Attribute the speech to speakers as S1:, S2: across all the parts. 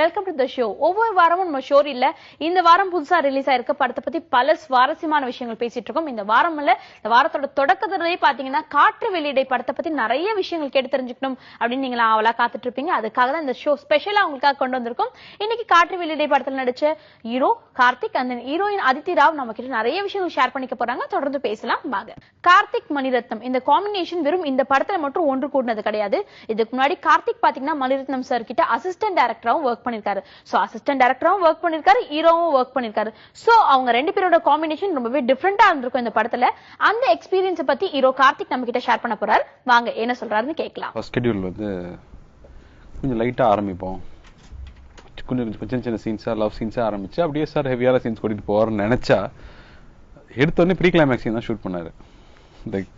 S1: welcome to the show. ஒவ்வொரு வாரமும் நம்ம ஷோரீல்ல இந்த வாரம் புதுசா ரிலீஸ் ஆயிருக்க படத்தை பத்தி பல சுவாரஸ்யமான விஷயங்கள் பேசிட்டு இருக்கோம். இந்த வாரம்ல இந்த வாரத்தோட தொடக்கத்திலேயே பாத்தீங்கன்னா காற்று வெளியிடை படத்தை பத்தி நிறைய விஷயங்கள் கேட்டு தெரிஞ்சுக்கணும் அப்படின்னு நீங்க ஆவலா காத்துட்டு இருப்பீங்க. அதுக்காக தான் இந்த ஷோ ஸ்பெஷலா உங்களுக்காக கொண்டு வந்திருக்கோம். இன்னைக்கு காற்று வெளியிடை படத்துல நடிச்ச ஹீரோ கார்த்திக் அந்த ஹீரோயின் அதித்தி ராவ் நம்ம கிட்ட நிறைய விஷயங்கள் ஷேர் பண்ணிக்க போறாங்க. தொடர்ந்து பேசலாம் வாங்க. கார்த்திக் மணிரத்னம் இந்த காம்பினேஷன் வெறும் இந்த படத்துல மட்டும் ஒன்று கூடினது கிடையாது. இதுக்கு முன்னாடி கார்த்திக் பாத்தீங்கன்னா மணிரத்னம் சார் கிட்ட அசிஸ்டன்ட் டைரக்டராவும் ஒர்க் பண்ணிருக்காரு. சோ அசிஸ்டன்ட் டைரக்டராவும் ஒர்க் பண்ணிருக்காரு, ஹீரோவும் ஒர்க் பண்ணிருக்காரு. சோ அவங்க ரெண்டு பேரோட காம்பினேஷன் ரொம்பவே டிஃபரெண்டா இருந்திருக்கும் இந்த படத்துல. அந்த எக்ஸ்பீரியன்ஸ் பத்தி ஹீரோ கார்த்திக் நம்ம கிட்ட ஷேர் பண்ண போறாரு. வாங்க என்ன சொல்றாருன்னு கேட்கலாம்.
S2: ஸ்கெட்யூல் வந்து கொஞ்சம் லைட்டா ஆரம்பிப்போம். கொஞ்சம் சின்ன சீன்ஸா லவ் சீன்ஸா ஆரம்பிச்சு அப்படியே சார் ஹெவியான சீன்ஸ் கூட்டிட்டு போவார்னு நினைச்சா எடுத்த உடனே ப்ரீ கிளைமேக்ஸ் சீன் தான் ஷூட் பண்ணாரு. Like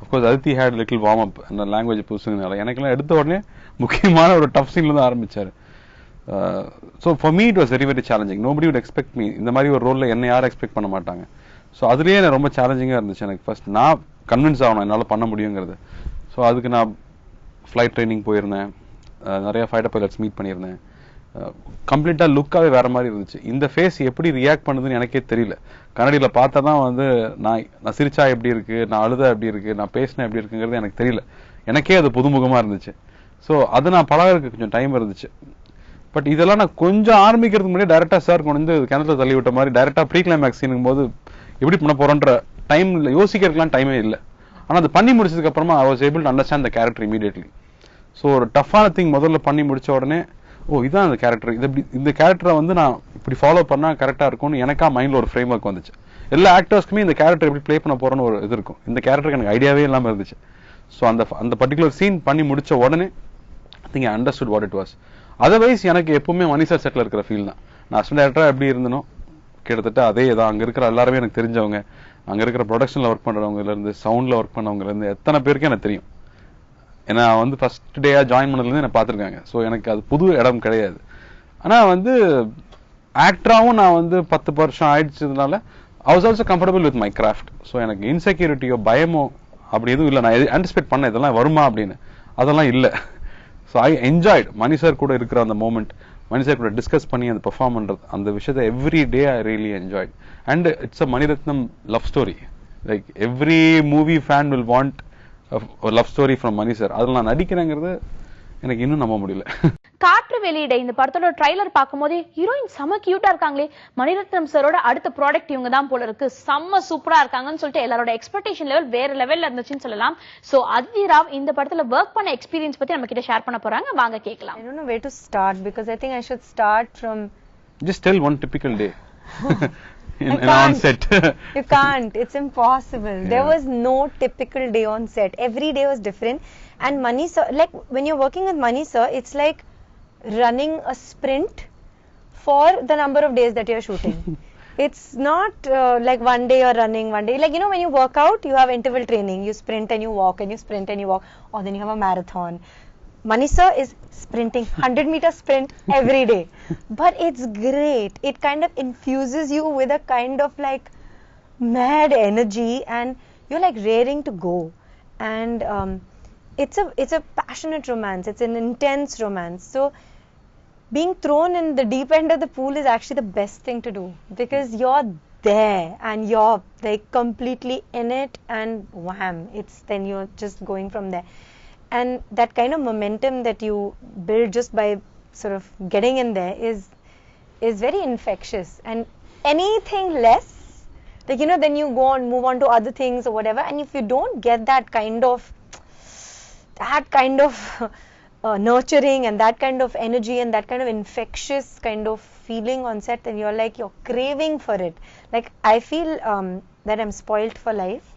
S2: of course Aditi had little warm up அந்த லாங்குவேஜ் புதுசுனால எனக்குலாம் எடுத்த உடனே முக்கியமான ஒரு டஃப் சீன்ல தான் ஆரம்பிச்சாரு. So for me it was very very challenging. Nobody would expect me இந்த மாதிரி ஒரு ரோலில் என்ன யாரும் எக்ஸ்பெக்ட் பண்ண மாட்டாங்க. ஸோ அதுலேயே எனக்கு ரொம்ப சேலஞ்சிங்காக இருந்துச்சு. எனக்கு ஃபர்ஸ்ட் நான் கன்வின்ஸ் ஆகணும் என்னால் பண்ண முடியுங்கிறது. ஸோ அதுக்கு நான் ஃப்ளைட் ட்ரைனிங் போயிருந்தேன், நிறைய ஃபைட்டர் பைலட்ஸ் மீட் பண்ணியிருந்தேன். கம்ப்ளீட்டாக லுக்காகவே வேற மாதிரி இருந்துச்சு. இந்த ஃபேஸ் எப்படி ரியாக்ட் பண்ணுதுன்னு எனக்கே தெரியல. கண்ணாடியில் பார்த்தா தான் வந்து நான் சிரிச்சா எப்படி இருக்கு, நான் அழுதா எப்படி இருக்கு, நான் பேசினா எப்படி இருக்குங்கிறது எனக்கு தெரியல. எனக்கே அது புதுமுகமாக இருந்துச்சு. ஸோ அது நான் பழகிறதுக்கு கொஞ்சம் டைம் இருந்துச்சு. பட் இதெல்லாம் நான் கொஞ்சம் ஆரம்பிக்கிறதுக்கு முன்னாடி டைரக்டா சார் கொண்டு வந்து கிணத்துல தள்ளி விட்ட மாதிரி டைரக்டா ப்ரீ கிளைமேக்ஸ் சீனும் போது எப்படி பண்ண போறோன்ற டைம்ல யோசிக்கிறதுக்குலாம் டைமே இல்லை. ஆனால் அது பண்ணி முடிச்சதுக்கு அப்புறமா I was able to understand the character immediately. So ஒரு டஃப்பான திங் முதல்ல பண்ணி முடிச்ச உடனே இதான் அந்த கேரக்டர், இந்த கேரக்டரை வந்து நான் இப்படி ஃபாலோ பண்ணா கரெக்டா இருக்கும்னு எனக்கா மைண்ட்ல ஒரு ஃப்ரேம் ஒர்க் வந்துச்சு. எல்லா ஆக்டர்ஸ்க்குமே இந்த கேரக்டர் எப்படி பிளே பண்ண போறோன்னு ஒரு இது இருக்கும். இந்த கேரக்டருக்கு எனக்கு ஐடியாவே இல்லாம இருந்துச்சு. ஸோ அந்த பர்டிகுலர் சீன் பண்ணி முடிச்ச உடனே ஐ think I understood what it was. Otherwise எனக்கு எப்பவுமே மணி சார் செட்ல இருக்கிற ஃபீல் தான். நான் அசிஸ்டன்ட் டைரக்டரா எப்படி இருந்தனோ கிட்டத்தட்ட அதே தான். அங்க இருக்கிற எல்லாருமே எனக்கு தெரிஞ்சவங்க, அங்க இருக்கிற ப்ரொடக்ஷன்ல ஒர்க் பண்றவங்கல இருந்து சவுண்ட்ல ஒர்க் பண்ணவங்கல இருந்து எத்தனை பேருக்கு எனக்கு தெரியும். ஏன்னா வந்து ஃபர்ஸ்ட் டேயா ஜாயின் பண்ணதுலேருந்து என்ன பார்த்துருக்காங்க. ஸோ எனக்கு அது புது இடம் கிடையாது. ஆனால் வந்து ஆக்டராகவும் நான் வந்து 10 வருஷம் ஆயிடுச்சதுனால I was also comfortable with my craft. So எனக்கு இன்செக்யூரிட்டியோ பயமோ அப்படி எதுவும் இல்லை. நான் ஆன்டிசிபேட் பண்ண இதெல்லாம் வருமா அப்படின்னு அதெல்லாம் இல்லை. So I enjoyed Mani sir கூட இருக்கிற அந்த மூமெண்ட், மணி சார் கூட டிஸ்கஸ் பண்ணி அந்த பெர்ஃபார்ம் பண்றது அந்த விஷயத்தை every day I really enjoyed. And it's a Maniratnam love story. Like every movie fan will want ஒரு love story from Mani sir. அதில் நான் நடிக்கிறேங்கிறது எனக்கு இன்னும் நம்ப முடியல.
S1: காற்று வெளியிட இந்த படத்தோட ட்ரைலர் பார்க்கும்போதே ஹீரோயின் செம்ம கியூட்டா இருக்காங்களே, மணிரத்னம் சாரோட அடுத்த ப்ராடக்ட் இவங்க தான் போல இருக்கு, செம்ம சூப்பரா இருக்காங்கன்னு சொல்லிட்டு எல்லாரோட எக்ஸ்பெக்டேஷன் லெவல் வேற லெவல்ல இருந்துச்சுன்னு சொல்லலாம். சோ அதித்தி ராவ் இந்த படத்துல ஒர்க் பண்ண எக்ஸ்பீரியன்ஸ் பத்தி நம்ம கிட்ட ஷேர் பண்ண போறாங்க. வாங்க கேட்கலாம்.
S3: I don't know where to start because I think I should start from
S2: just tell one typical day. On set.
S3: You can't. It's impossible. Yeah. There was no typical day on set. Every day was different. And Mani sir, like when you're working with Mani sir, it's like running a sprint for the number of days that you're shooting. It's not like one day you're running, one day. Like, you know, when you work out, you have interval training. You sprint and you walk and you sprint and you walk. Or then you have a marathon. Mani sir is sprinting 100-meter sprint every day, but it's great. It kind of infuses you with a kind of like mad energy, and you're like raring to go. And it's a passionate romance. It's an intense romance. So being thrown in the deep end of the pool is actually the best thing to do because you're there and you're like completely in it, and wham! It's then you're just going from there. And that kind of momentum that you build just by sort of getting in there is very infectious. And anything less, like, you know, then you go on, move on to other things or whatever. And if you don't get that kind of nurturing and that kind of energy and that kind of infectious kind of feeling on set, then you're craving for it. Like, I feel that I'm spoiled for life.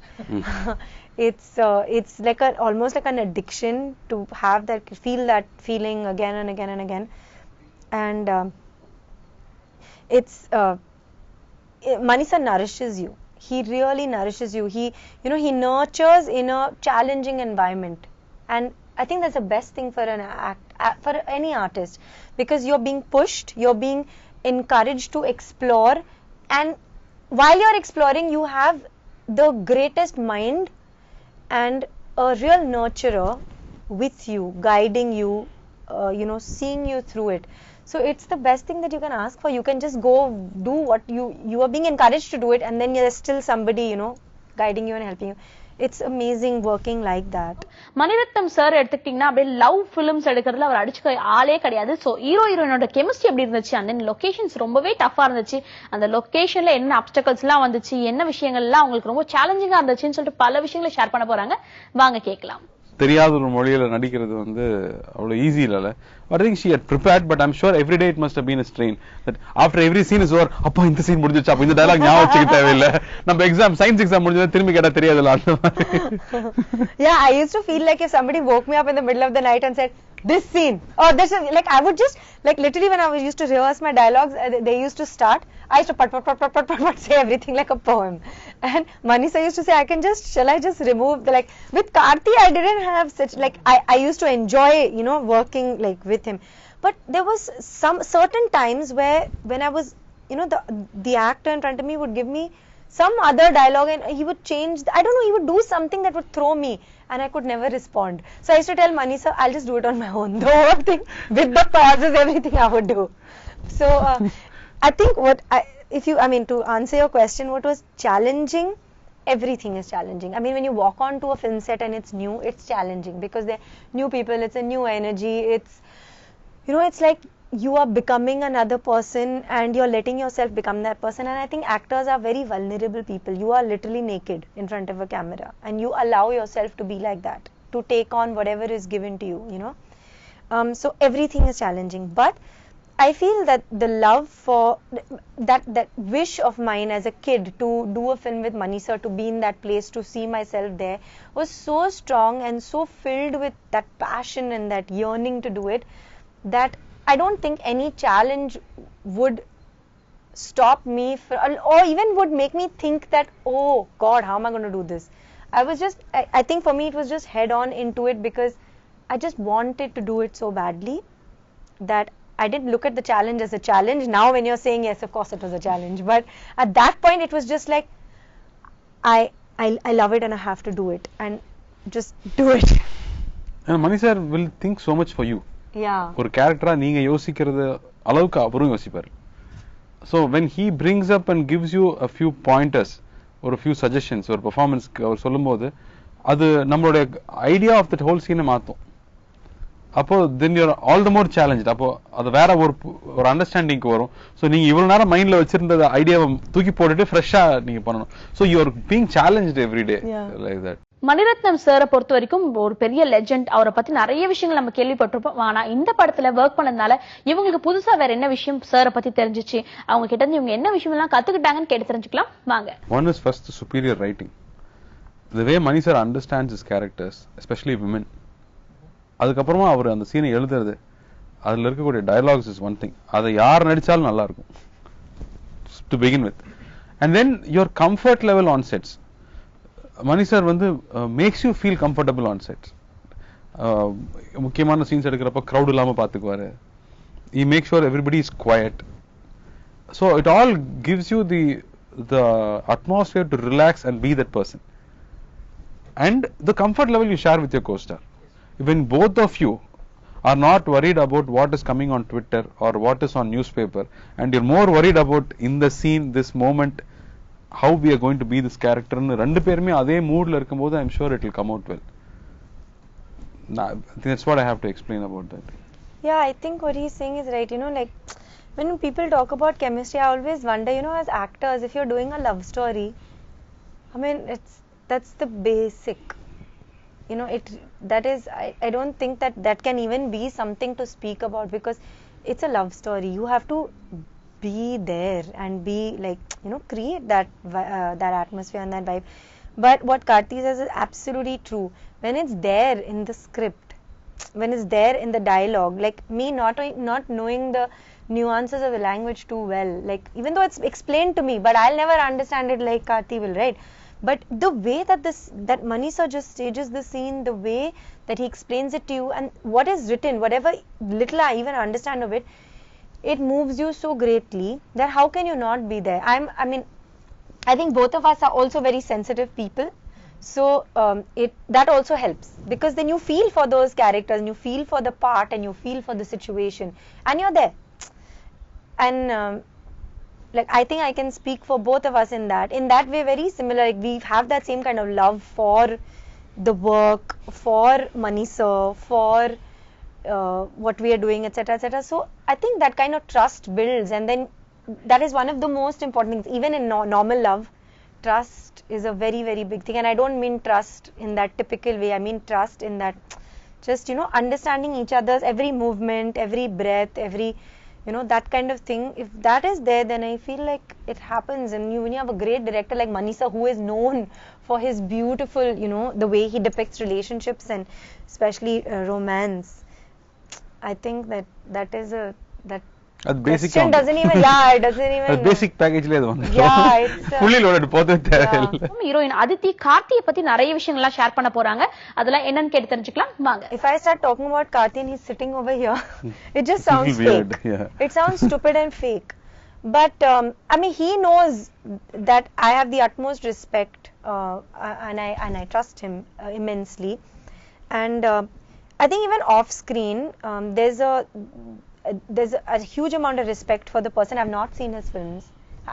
S3: It's like almost like an addiction to have that feeling again and again and again. And Mani sir nourishes you. He really nourishes you. He nurtures in a challenging environment, and I think that's the best thing for for any artist, because you're being pushed, you're being encouraged to explore, and while you're exploring, you have the greatest mind and a real nurturer with you, guiding you, seeing you through it. So it's the best thing that you can ask for. You can just go do what you are being encouraged to do it, and then there's still somebody, you know, guiding you and helping you. It's amazing working like that.
S1: Mani Ratnam sir எடுத்துக்கிட்டீங்கன்னா அப்படியே love films எடுக்கிறதுல அவர் அடிச்சுக்க ஆளே கிடையாது. So hero ஹீரோயினோட chemistry எப்படி இருந்துச்சு, அந்த லொகேஷன்ஸ் ரொம்பவே டஃபா இருந்துச்சு, அந்த லொகேஷன்ல என்ன அப்டக்கல்ஸ் எல்லாம் வந்துச்சு, என்ன விஷயங்கள் எல்லாம் உங்களுக்கு ரொம்ப சேலஞ்சிங்கா இருந்துச்சுன்னு சொல்லிட்டு பல விஷயங்களை ஷேர் பண்ண போறாங்க. வாங்க கேட்கலாம்.
S2: தெரியாத ஒரு மொழியில நடிக்கிறது வந்து அவ்வளவு ஈஸி இல்ல. I think she had prepared, but I'm sure every day it must have been a strain. That after every scene is over, அப்பா இந்த சீன் முடிஞ்சிச்சு, அப்ப இந்த டயலாக் ஞாபகம் வச்சுக்க தேவையில்லை, நம்ம எக்ஸாம் சயின்ஸ் எக்ஸாம் முடிஞ்சது திரும்பி கேட்டா தெரியாதுல அந்த மாதிரி.
S3: Yeah, I used to feel like if somebody woke me up in the middle of the night and said this scene or this, like I would just like literally when I was used to rehearse my dialogues, they used to start, I used to pat say everything like a poem, and Mani sir used to say, shall I just remove the, like with Karthi I didn't have such, like I used to enjoy, you know, working like with him, but there was some certain times where when I was, you know, the actor in front of me would give me some other dialogue and he would change, I don't know, he would do something that would throw me and I could never respond. So I used to tell Mani sir, I'll just do it on my own. The whole thing with the pauses, everything I would do. So I think to answer your question, what was challenging, everything is challenging. I mean, when you walk onto a film set and it's new, it's challenging because they're new people, it's a new energy, it's, you know, it's like you are becoming another person and you're letting yourself become that person. And I think actors are very vulnerable people. You are literally naked in front of a camera and you allow yourself to be like that, to take on whatever is given to you, you know. So everything is challenging, but I feel that the love for that wish of mine as a kid to do a film with Mani sir, to be in that place, to see myself there, was so strong and so filled with that passion and that yearning to do it, that I don't think any challenge would stop me or even would make me think that, oh God, how am I going to do this? I think for me it was just head on into it because I just wanted to do it so badly that I didn't look at the challenge as a challenge. Now when you're saying yes, of course it was a challenge, but at that point it was just like I love it and I have to do it and just do it.
S2: And Mani sir will think so much for you.
S3: Yeah.
S2: ஒரு கேரக்டரா நீங்க யோசிக்கிறது அளவுக்கு அவரும் யோசிப்பாரு. So when he brings up and gives you a few pointers or a few suggestions ஒரு பெர்ஃபார்மன்ஸ்க்கு அவர் சொல்லும்போது அது நம்மளோட ஐடியா ஆஃப் தட் ஹோல் சீனை மாத்தும். அப்போ then you're all the more challenged. அப்போ அது வேற ஒரு அண்டர்ஸ்டாண்டிங்க்கு வரும். ஸோ நீங்க இவ்வளவு நேரம் மைண்ட்ல வச்சிருந்த ஐடியாவை தூக்கி போட்டுட்டு ஃப்ரெஷ்ஷா நீங்க பண்ணணும். So you are being challenged every day like that.
S1: Mani Ratnam சாரை பொறுத்த வரைக்கும் ஒரு பெரிய லெஜெண்ட். அவரை பத்தி நிறைய விஷயங்கள் நம்ம கேள்விப்பட்டிருப்போம். ஆனா இந்த படத்துல ஒர்க் பண்ணதுனால இவங்களுக்கு புதுசா வேற என்ன விஷயம் சாரை பத்தி தெரிஞ்சிச்சு, அவங்க கிட்ட இருந்து இவங்க என்ன விஷயம் எல்லாம் கத்துக்கிட்டாங்கன்னு கேட்டு தெரிஞ்சுக்கலாம் வாங்க.
S2: One is first superior writing. The way Mani sir understands his characters, especially women. அதுக்கப்புறமா அவர் அந்த சீனை எழுதுறது, அதுல இருக்கக்கூடிய dialogues is one thing. அதை யார் நடிச்சாலும் நல்லா இருக்கும் to begin with. And then your comfort level on sets. Mani sir வந்து makes you feel comfortable on sets. முக்கியமான சீன்ஸ் எடுக்கிறப்ப crowd இல்லாம பாத்துக்குவாரு. He makes sure everybody is quiet. So it all gives you the atmosphere to relax and be that person. And the comfort level you share with your co-star. When both of you are not worried about what is coming on Twitter or what is on newspaper, and you're more worried about in the scene, this moment, how we are going to be this character, and ரெண்டு பேருமே அதே மூட்ல இருக்கும்போது I'm sure it will come out well. That's what I have to explain about that.
S3: Yeah, I think what he's saying is right. You know, like when people talk about chemistry, I always wonder, you know, as actors, if you're doing a love story, I mean, that's the basic. You know, I don't think that can even be something to speak about because it's a love story. You have to be there and be like, you know, create that atmosphere and that vibe. But what Karthi says is absolutely true. When it's there in the script, when it's there in the dialogue, like me not knowing the nuances of the language too well, like even though it's explained to me, but I'll never understand it like Karthi will, right? But the way that Mani sir just stages the scene, the way that he explains it to you, and what is written, whatever little I even understand of it, it moves you so greatly that how can you not be there? I think both of us are also very sensitive people, so that also helps because then you feel for those characters and you feel for the part and you feel for the situation and you're there. and like I think I can speak for both of us in that. In that we're very similar. Like we have that same kind of love for the work, for Mani sir, for what we are doing, etc., etc. So I think that kind of trust builds, and then that is one of the most important things. Even in normal love, trust is a very, very big thing. And I don't mean trust in that typical way. I mean trust in that just, you know, understanding each other's every movement, every breath, every, you know, that kind of thing. If that is there, then I feel like it happens. And when you have a great director like Mani sir, who is known for his beautiful, you know, the way he depicts relationships and especially romance, I think that is a that
S2: basic
S3: question doesn't even it doesn't even
S2: basic package la idu
S3: it's
S2: fully loaded போதே தேவையில்லை.
S1: Heroine Aditi கார்த்தியை பத்தி நிறைய விஷயங்கள்லாம் share பண்ண போறாங்க. அதெல்லாம் என்னன்னு கேட்டு தெரிஞ்சுக்கலாம் வாங்க.
S3: If I start talking about Karthi and he's sitting over here, it just sounds
S2: weird,
S3: fake.
S2: yeah.
S3: It sounds stupid and fake. But I mean, he knows that I have the utmost respect and I trust him immensely. And I think even off screen, there's a huge amount of respect for the person. I've not seen his films.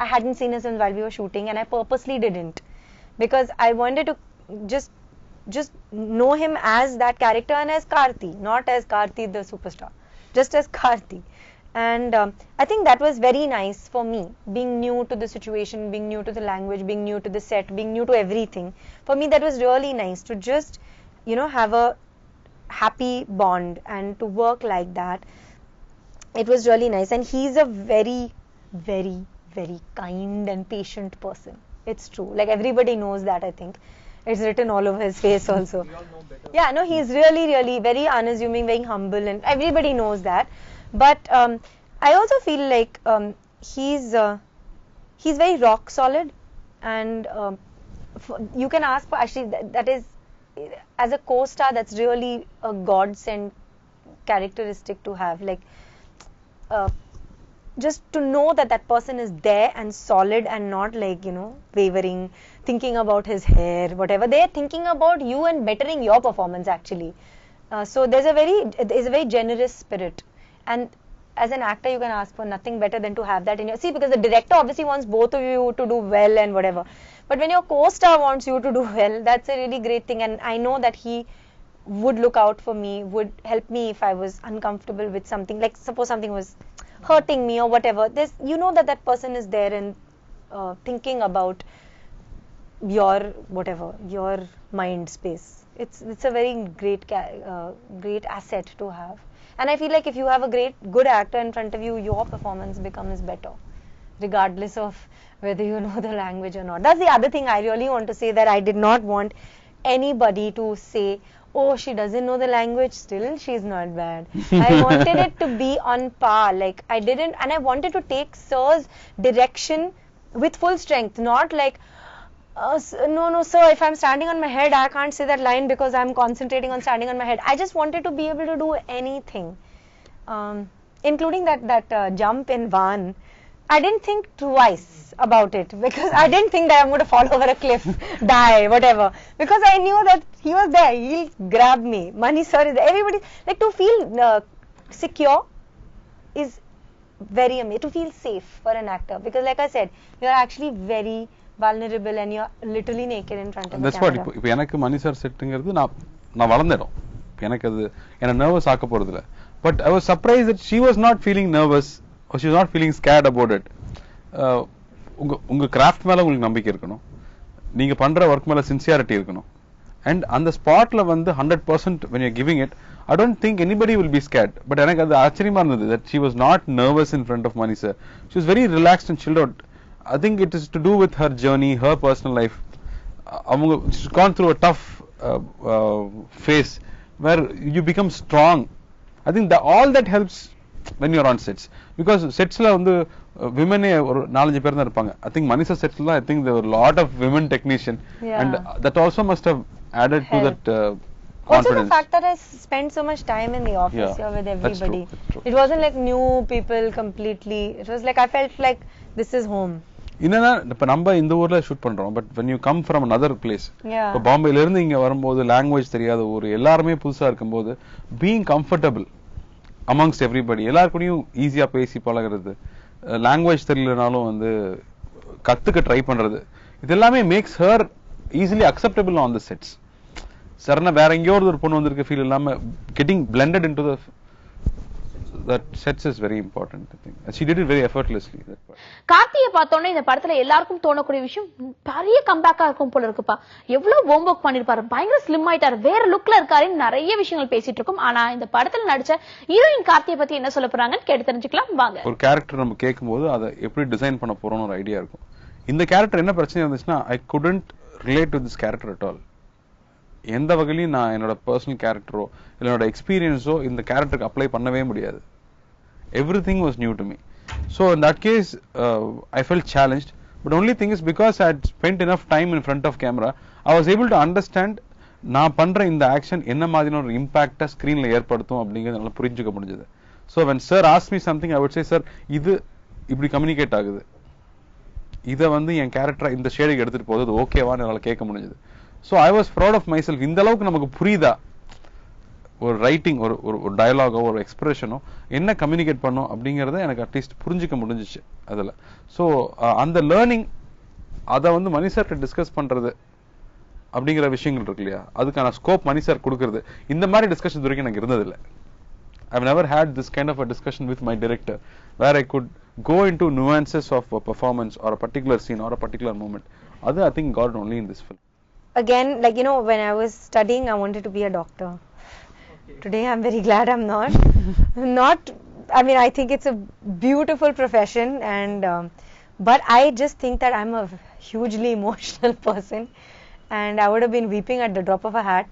S3: I hadn't seen his films while we were shooting, and I purposely didn't, because I wanted to just know him as that character and as Karthi, not as Karthi the superstar, just as Karthi. And I think that was very nice for me, being new to the situation, being new to the language, being new to the set, being new to everything. For me, that was really nice to just, you know, have a happy bond and to work like that. It was really nice, and he's a very, very, very kind and patient person. It's true. Like everybody knows that. I think it's written all over his face also.
S4: We all know better.
S3: Yeah, no, he's really, really very unassuming, very humble, and everybody knows that. But I also feel like he's very rock solid, and you can ask for actually that is, as a co-star, that's really a godsend characteristic to have. Like just to know that that person is there and solid and not like, you know, wavering, thinking about his hair, whatever. They're thinking about you and bettering your performance actually. So there's a very generous spirit, and as an actor you can ask for nothing better than to have that in your, see, because the director obviously wants both of you to do well and whatever, but when your co-star wants you to do well, that's a really great thing. And I know that he would look out for me, would help me if I was uncomfortable with something, like suppose something was hurting me or whatever. There's, you know, that person is there and thinking about your whatever, your mind space. It's a very great asset to have. And I feel like if you have a good actor in front of you, your performance becomes better, regardless of whether you know the language or not. That's the other thing I really want to say, that I did not want anybody to say, oh, she doesn't know the language, still she's not bad. I wanted it to be on par. Like I didn't, and I wanted to take Sir's direction with full strength, not like, no sir, if I'm standing on my head, I can't say that line because I'm concentrating on standing on my head. I just wanted to be able to do anything, including that jump in Van. I didn't think twice about it, because I didn't think that I'm going to fall over a cliff, die, whatever, because I knew that he was there, he'll grab me. Mani sir is there. Everybody, like, to feel secure is very amazing, to feel safe for an actor, because like I said, you're actually very vulnerable and you're literally naked in front of the camera.
S2: That's what, இப்போ எனக்கு மணி sir செட்டுங்கிறது நான் வளர்ந்தேன், எனக்கு அது என்ன nervous ஆக்க போறது இல்ல. But I was surprised that she was not feeling nervous or she was not feeling scared about it. உங்க கிராஃப்ட் மேல உங்களுக்கு நம்பிக்கை இருக்கணும், நீங்க பண்ற ஒர்க் மேல சின்சியாரிட்டி இருக்கணும், and அந்த ஸ்பாட்ல வந்து 100% when you're giving it, I don't think anybody will be scared. But எனக்கு அது ஆச்சரியமா இருந்தது that she was not nervous in front of Mani sir. She was very relaxed and chilled out. I think it is to do with her journey, her personal life. She's gone through a tough phase where you become strong. I think that all that helps when you're on sets, because sets la vandu women or 4-5 பேர் தான் இருப்பாங்க. I think Mani sir sets la, I think there were a lot of women technician, and that also must have added to that confidence.
S3: Also the fact that I spent so much time in the office here with everybody.
S2: That's true.
S3: It wasn't like new people completely. It was like I felt like this is home.
S2: என்னன்னா இப்ப நம்ம இந்த ஊர்ல shoot பண்றோம், but when you come from another place, இப்ப பாம்பேல இருந்து இங்க வரும்போது லாங்குவேஜ் தெரியாத ஊர், எல்லாருமே புதுசா இருக்கும்போது being comfortable amongst everybody, எல்லார் கூடயும் ஈஸியா பேசி பழகுறது, லாங்குவேஜ் தெரியலனாலும் வந்து கத்துக்க ட்ரை பண்றது இது எல்லாமே makes her easily acceptable on the sets. சரணா வேற எங்கேயோ ஒரு பொண்ணு வந்திருக்க ஃபீல் இல்லாம getting blended into the that sets is very important, I think, and she did it very effortlessly.
S1: கார்த்தியை பார்த்தோன்னே இந்த படத்துல எல்லாருக்கும் தோணக்கூடிய விஷயம் பெரிய கம்பேக்கா இருக்கும் போல இருக்குப்பா. எவ்வளவு ஹோம் ஒர்க் பண்ணிருப்பாரு, பயங்கர ஸ்லிம் ஆயிட்டாரு, வேற லுக்ல இருக்காருன்னு நிறைய விஷயங்கள் பேசிட்டு இருக்கோம். ஆனா இந்த படத்துல நடிச்ச ஹீரோயின் கார்த்தியை பத்தி என்ன சொல்ல போறாங்கன்னு கேட்டு தெரிஞ்சுக்கலாம் வாங்க.
S2: ஒரு கேரக்டர் நம்ம கேட்கும்போது அதை எப்படி டிசைன் பண்ண போறோம்னு ஒரு ஐடியா இருக்கும். இந்த கேரக்டர் என்ன பிரச்சனை இருந்துச்சுன்னா I couldn't relate to this character at all. எந்த வகையிலும் நான் என்னோட பர்சனல் கேரக்டரோ என்னோட எக்ஸ்பீரியன்ஸோ இந்த கேரக்டருக்கு அப்ளை பண்ணவே முடியாது. Everything was new to me. So in that case, I felt challenged. But only thing is because I had spent enough time in front of camera, I was able to understand நான் பண்ற இந்த action என்ன மாதிரியான ஒரு இம்பாக்டா ஸ்கிரீன்ல ஏற்படுத்தும் அப்படிங்கறது நல்லா புரிஞ்சுக்க முடிஞ்சது. So when sir asked me something, I would say, sir, இது இப்படி கம்யூனிகேட் ஆகுது, இதை வந்து என் கேரக்டரை இந்த ஷேடுக்கு எடுத்துட்டு போகுது, ஓகேவான்னு என்னால கேட்க முடிஞ்சது. So I was proud of myself. இந்த அளவுக்கு நமக்கு புரியுதா ஒரு ரைட்டிங், ஒரு டயலாகோ ஒரு எக்ஸ்பிரஷனோ என்ன கம்யூனிகேட் பண்ணும் அப்படிங்கறத எனக்கு அட்லீஸ்ட் புரிஞ்சுக்க முடிஞ்சிச்சு அதுல. ஸோ அந்த லேர்னிங் அதை வந்து மணி சார்கிட்ட டிஸ்கஸ் பண்றது அப்படிங்கிற விஷயங்கள் இருக்கு இல்லையா, அதுக்கான ஸ்கோப் மணி சார் கொடுக்கறது. இந்த மாதிரி டிஸ்கஷன் வரைக்கும் எனக்கு இருந்ததில்லை. I've never had this kind of a discussion with my director where I could go into nuances of a performance or a particular scene or a particular moment. That I think got only in this film.
S3: Again, like, you know, when I was studying, I wanted to be a doctor. Today I'm very glad I'm not. I mean, I think it's a beautiful profession, and but I just think that I'm a hugely emotional person, and I would have been weeping at the drop of a hat.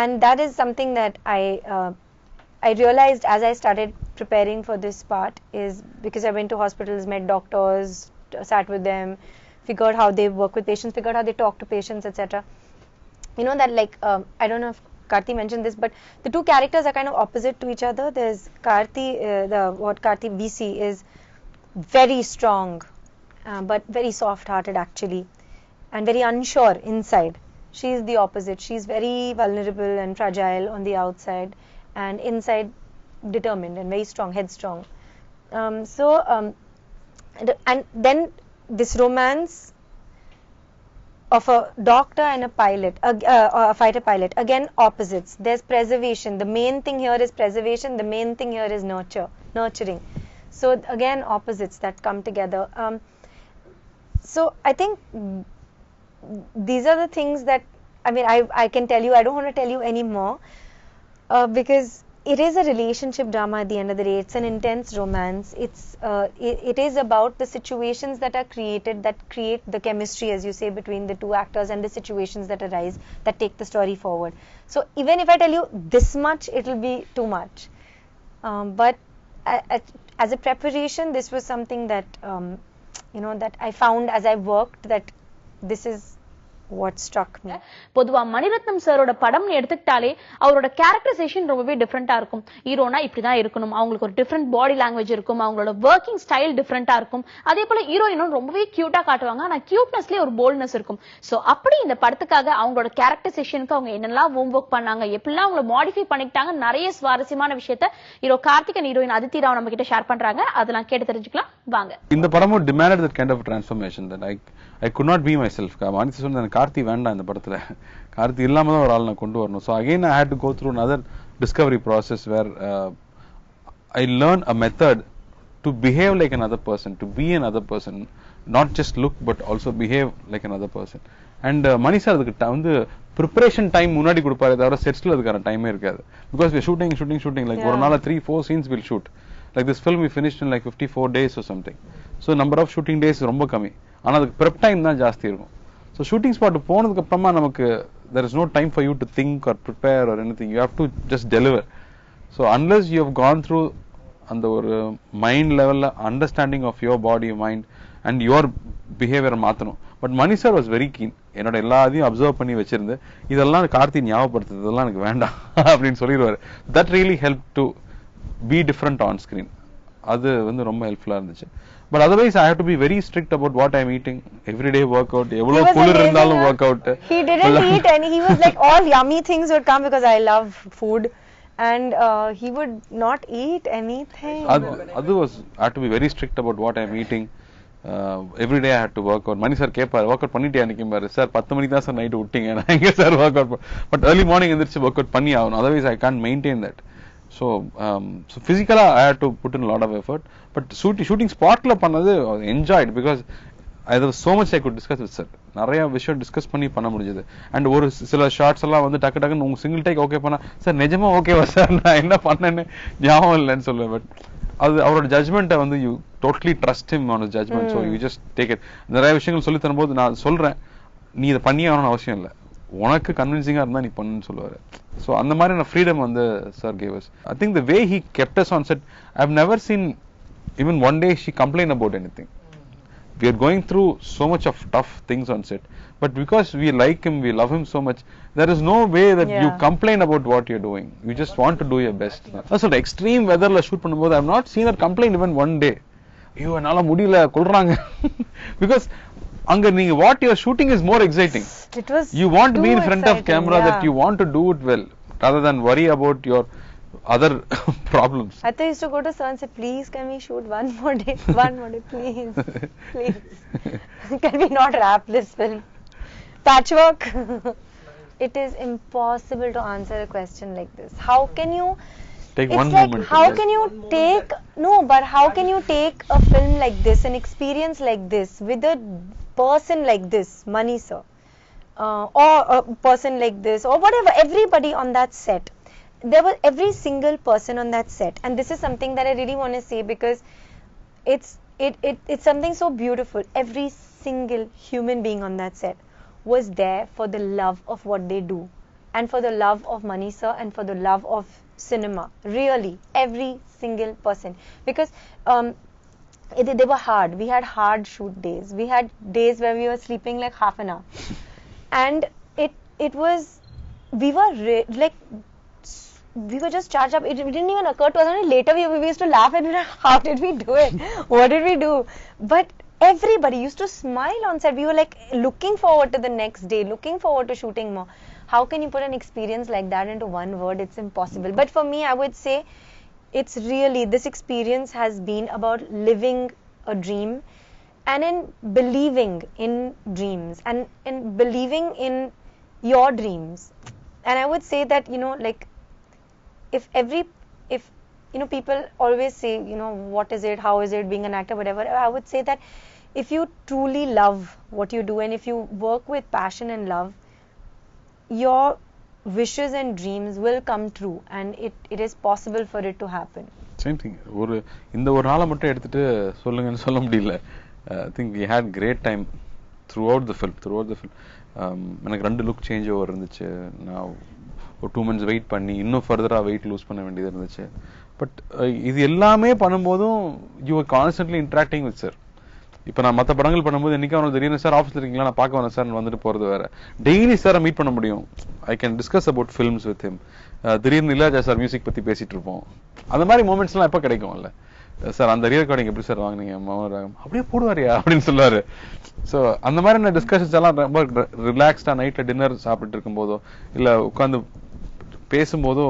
S3: And that is something that I realized as I started preparing for this part, is because I went to hospitals, met doctors, sat with them, figured how they work with patients, figured how they talk to patients, etc. You know that, like, I don't know if Karthi mentioned this, but the two characters are kind of opposite to each other. There's Karthi, what Karthi we see is very strong, but very soft-hearted actually, and very unsure inside. She's the opposite. She's very vulnerable and fragile on the outside, and inside determined and very strong, headstrong. And then this romance of a doctor and a pilot, a fighter pilot, again opposites. There's preservation. The main thing here is preservation. The main thing here is nurturing. So again, opposites that come together. So I think these are the things that, I mean, I can tell you. I don't want to tell you anymore, because it is a relationship drama at the end of the day. It's an intense romance. It is about the situations that are created, that create the chemistry, as you say, between the two actors, and the situations that arise that take the story forward. So even if I tell you this much, it will be too much. But as a preparation, this was something that you know, that I found as I worked, that this is what struck me.
S1: பொதுவா மணிரத்னம் சாரோட படம்னு எடுத்துக்கிட்டாலே அவரோட characterisation ரொம்பவே டிஃப்ரெண்டா இருக்கும். ஹீரோனா இப்படிதான் இருக்கணும், அவங்களுக்கு ஒரு டிஃப்ரெண்ட் பாடி லாங்குவேஜ் இருக்கும், அவங்களோட ஒர்க்கிங் ஸ்டைல் டிஃப்ரெண்டா இருக்கும். அதே போல ஹீரோயினும் ரொம்பவே கியூட்டா காட்டுவாங்க, ஆனா கியூட்னஸ்லயே ஒரு போல்ட்னஸ் இருக்கும். சோ அப்படி இந்த படத்துக்காக அவங்களோட கேரக்டரைசேஷனுக்கு அவங்க என்னெல்லாம் ஹோம் ஒர்க் பண்ணாங்க, எப்படிலாம் அவங்கள மாடிஃபை பண்ணிக்கிட்டாங்க, நிறைய சுவாரஸ்யமான விஷயத்த hero Karthik and heroine Aditi Rao நம்ம கிட்ட ஷேர் பண்றாங்க. அதெல்லாம் கேட்டு தெரிஞ்சுக்கலாம் வாங்க.
S2: இந்த படமும் demanded that kind of transformation that I could not be myself. மணி சொன்ன கார்த்தி வேண்டாம் இந்த படத்துல, கார்த்தி இல்லாம தான் ஒரு ஆள் நான் கொண்டு வரணும். So again I had to go through another discovery process where I learned a method to behave like another person, to be another person, not just look but also behave like another person. And Mani sir அதுக்கு வந்து preparation time முன்னாடி கொடுப்பாரு, தவிர செட்ஸ்ல அதுக்கான டைமே இருக்காது. Because we are shooting like ஒரு நாள் 3-4 scenes we'll shoot. Like this film we finished in like 54 days or something. So number of shooting days ரொம்ப கம்மி, ஆனா அதுக்கு prep time தான் ஜாஸ்தி இருக்கும். So shooting spot போனதுக்கு அப்புறமா நமக்கு there is no time for you to think or prepare or anything. You have to just deliver. So unless you have gone through அந்த ஒரு மைண்ட் லெவல்ல understanding of your body mind and your behaviour மாற்றணும். But Mani sir was very keen. என்னோட எல்லாத்தையும் observe பண்ணி வச்சிருந்து இதெல்லாம் கார்த்தி ஞாபகப்படுத்துது, இதெல்லாம் எனக்கு வேண்டாம் அப்படின்னு சொல்லிடுவாரு. That really help to be different on screen. அது வந்து ரொம்ப ஹெல்ப்ஃபுல்லா இருந்துச்சு. But otherwise I have to be very strict about what I'm eating. Everyday workout, evlo cooler irundhalum workout.
S3: He didn't eat any. He was like, all yummy things would come because I love food, and he would not eat anything.
S2: Adu was I had to be very strict about what I'm eating. Every day I had to work out. Mani sir கேப்பார் work out பண்ணிட்டே அன்னைக்கு sir 10 மணிக்கு தான் sir night விட்டீங்க நான் எங்க sir work out but early morning எந்திரிச்சு work out பண்ணி ஆகணும், otherwise I can't maintain that. So physically I had to put in a lot of effort, but shooting spotல பண்ணது enjoyed because there was so much I could discuss with sir. நிறைய விஷயம் discuss பண்ணி பண்ண முடிஞ்சது. And ஒரு சில shorts எல்லாம் வந்து டக்கு டக்குன்னு உங்க சிங்கிள் டேக் ஓகே பண்ணா சார் நிஜமா ஓகேவா சார் நான் என்ன பண்ணேன்னு ஞாபகம் இல்லைன்னு சொல்லுவேன். பட் அது அவரோட ஜட்மெண்ட்டை வந்து you totally trust him on his judgment. So you just take it. நிறைய விஷயங்கள் சொல்லி தரும்போது நான் சொல்றேன் நீ இதை பண்ணியே ஆகணும்னு அவசியம் இல்லை, உனக்கு கன்வின்சிங்கா இருந்தா நீ பண்ணுன்னு சொல்லுவாரு. ஸோ அந்த மாதிரியான ஃப்ரீடம் வந்து sir gave us. I think the way he kept us on set, I have never seen even one day she complain about anything. We are going through so much of tough things on set, but because we like him, we love him so much, there is no way that you complain about what you're doing. You just want to do your best. Also the extreme weather la shoot பண்ணும்போது I have not seen her complain even one day. ஐயோ என்னால முடியல கொல்றாங்க. Because அங்க நீங்க what you are shooting is more exciting.
S3: It was
S2: you want to be in front
S3: exciting,
S2: of camera, that you want to do it well rather than worry about your other problems.
S3: I thought I used to go to sir and say, please can we shoot one more day, please, please. Can we not wrap this film? Patchwork. It is impossible to answer a question like this. How can you
S2: take
S3: it's
S2: one
S3: like,
S2: moment?
S3: How can you take no? But how can you take a film like this, an experience like this, with a person like this, Mani sir, or a person like this, or whatever, everybody on that set. There was every single person on that set, and this is something that I really want to say because it's something so beautiful. Every single human being on that set was there for the love of what they do, and for the love of Mani sir, and for the love of cinema. Really, every single person, because they were hard. We had hard shoot days. We had days where we were sleeping like half an hour, and it was we were just charged up. It didn't even occur to us. Only later we used to laugh and how did we do it? What did we do? But everybody used to smile on set. We were like looking forward to the next day, looking forward to shooting more. How can you put an experience like that into one word? It's impossible. But for me, I would say it's really, this experience has been about living a dream and in believing in dreams and in believing in your dreams. And I would say that, like, if people always say, what is it, how is it being an actor, whatever, I would say that if you truly love what you do and if you work with passion and love, your wishes and dreams will come true, and it is possible for it to happen.
S2: Same thing. இந்த ஒரு நாளை மட்டும் எடுத்துட்டு சொல்லுங்கன்னு சொல்ல முடியல. I think we had great time throughout the film. எனக்கு 2 look change over இருந்துச்சு. நான் ஒரு 2 months வெயிட் பண்ணி இன்னும் ஃபர்தராக வெயிட் லூஸ் பண்ண வேண்டியது இருந்துச்சு. பட் இது எல்லாமே பண்ணும்போதும் you are constantly interacting with sir. இப்போ நான் மற்ற படங்கள் பண்ணும்போது என்னைக்கு அவனுக்கு தெரியும் சார் ஆஃபீஸில் இருக்கீங்களா, நான் பார்க்க வரேன் சார் வந்துட்டு போகிறது வேற. டெய்லி சாரை மீட் பண்ண முடியும். I can discuss about films with him. திடீர்னு இளையராஜா சார் மியூசிக் பற்றி பேசிட்டு இருப்போம். அந்த மாதிரி மூமெண்ட்ஸ்லாம் எப்போ கிடைக்கும்ல சார், அந்த ரீரெக்கார்டிங் எப்படி சார் வாங்கினீங்க, அப்படியே போடுவாரியா அப்படின்னு சொல்லுவாரு. ஸோ அந்த மாதிரி டிஸ்கஷன்ஸ் எல்லாம் ரொம்ப ரிலாக்ஸ்டா நைட்ல டின்னர் சாப்பிட்டு இருக்கும் போதோ இல்லை உட்காந்து பேசும்போதோ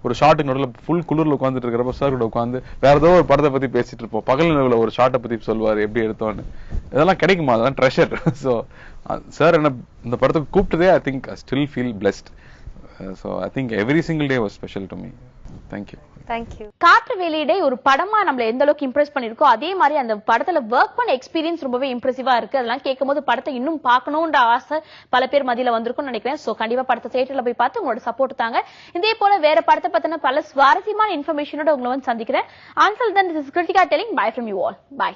S2: ஒரு ஷார்ட்டுக்கு நடுவில் ஃபுல் குளிர்ல உட்காந்துட்டு இருக்கிறப்ப சார் கூட உட்காந்து வேற ஏதோ ஒரு படத்தை பத்தி பேசிட்டு இருப்போம். பகல் நிலவுல ஒரு ஷார்ட்டை பத்தி சொல்லுவாரு எப்படி எடுத்தோன்னு. இதெல்லாம் கிடைக்குமா, அதெல்லாம் ட்ரெஷர். ஸோ சார் என்ன இந்த படத்துக்கு கூப்பிட்டதே I think I still feel blessed. So I think every single day was special to me. Thank you.
S1: Kaatru Veliyidai ஒரு படமா நம்மள எந்த அளவுக்கு இம்ப்ரெஸ் பண்ணிருக்கோ அதே மாதிரி அந்த படத்துல ஒர்க் பண்ண எக்ஸ்பீரியன்ஸ் ரொம்பவே இம்ப்ரெசிவா இருக்கு. அதெல்லாம் கேட்கும் போது படத்தை இன்னும் பார்க்கணும்ன்ற ஆசை பல பேர் மத்தியில வந்திருக்கும்னு நினைக்கிறேன். சோ கண்டிப்பா படத்தை தியேட்டர்ல போய் பார்த்து உங்களோட சப்போர்ட் தாங்க. இதே போல வேற படத்தை பத்தின பல சுவாரஸ்யமான இன்ஃபர்மேஷனோட உங்களை வந்து சந்திக்கிறேன். Until then, this is Kritika telling bye from you all. Bye.